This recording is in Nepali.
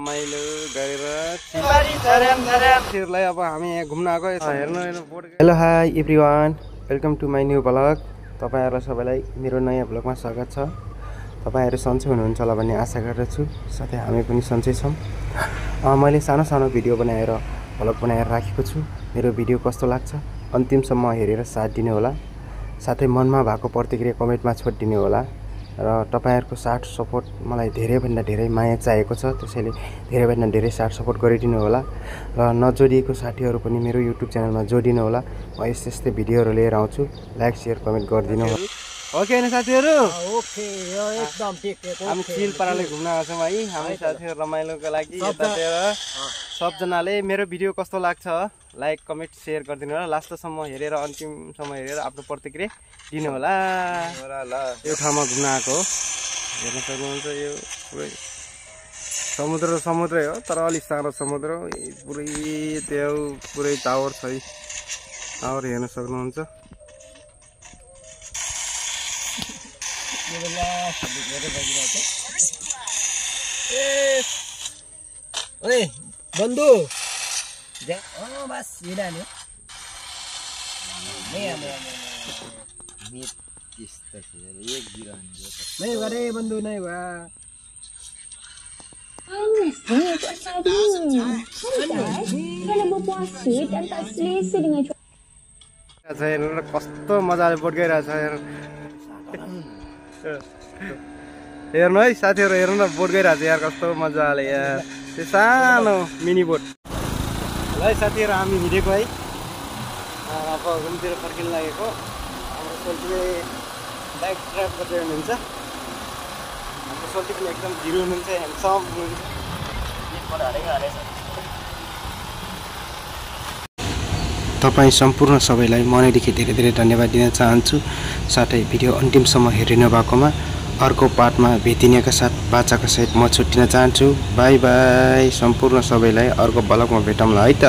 रमाइलो गरेर चिरलाई अब हामी यहाँ घुम्न आएको हेर्नु बोर्ड। Hello hi everyone, welcome to my new blog. तपाईहरुलाई सबैलाई मेरो नयाँ ब्लगमा स्वागत छ। तपाईहरु सन्चै हुनुहुन्छ होला भन्ने आशा गर्दछु। साथै हामी पनि सन्चै छौं। मैले सानो सानो भिडियो बनाएर ब्लग बनाएर राखेको छु। मेरो भिडियो कस्तो लाग्छ अन्तिमसम्म हेरेर साथ दिनु होला। साथै मनमा भएको प्रतिक्रिया कमेन्टमा छोडिदिनु होला। र तपाईहरुको साथ सपोर्ट मलाई धेरै भन्दा धेरै माया चाहिएको छ। त्यसैले धेरै भन्दा धेरै साथ सपोर्ट गरिदिनु होला। र नजोडिएको साथीहरु पनि मेरो युट्युब च्यानलमा जोडिनु होला। म यस्तै भिडियोहरु लिएर आउँछु। लाइक शेयर कमेन्ट गरिदिनु होला। ओके हैन साथीहरु? ओके, यो एकदम ठीक हो। हामी चिल पाराले घुम्न आछौं है। हामी साथीहरु रमाइलोको लागि यतातिर सबजनाले मेरो भिडियो कस्तो लाग्छ लाइक कमेन्ट शेयर गरिदिनु होला। लास्टसम्म हेरेर अन्तिमसम्म हेरेर आफ्नो प्रतिक्रिया दिनु होला। यो ठाउँमा घुम्न आएको हो। हेर्न सक्नुहुन्छ यो पुरै समुद्रै हो, तर अलि सानो समुद्र हो। पुरै त्यो पुरै टावर छ है। टावर हेर्न सक्नुहुन्छ। ओए बन्धु बस हिँड्यो नहीं गरे बन्धु नहीं भा कस्तो मजाले बोट गइरहेछ हेर्नु है साथीहरु, हेर्नु न बोट गइरहेछ यार, कस्तो मजाले यार। त्यो सानो मिनी बोट ल साथीहरु, हामी हिँडेको है। अब घुमतिर फर्किन लागेको। हाम्रो सोल्टीले बाइक ड्राइभ गर्दै हुनुहुन्छ। हाम्रो सोल्टी पनि एकदम ढिलो हुनुहुन्छ, ह्यान्डसम हुनुहुन्छ। तपाईं सम्पूर्ण सबैलाई मनैदेखि धेरै धेरै धन्यवाद दिन चाहन्छु। साथै भिडियो अन्तिमसम्म हेरिनु भएकोमा। अर्को पार्टमा भेटिनेका साथ बाचाका सहित म छुट्टिन चाहन्छु। बाई बाई सम्पूर्ण सबैलाई। अर्को ब्लगमा भेटौँला है त।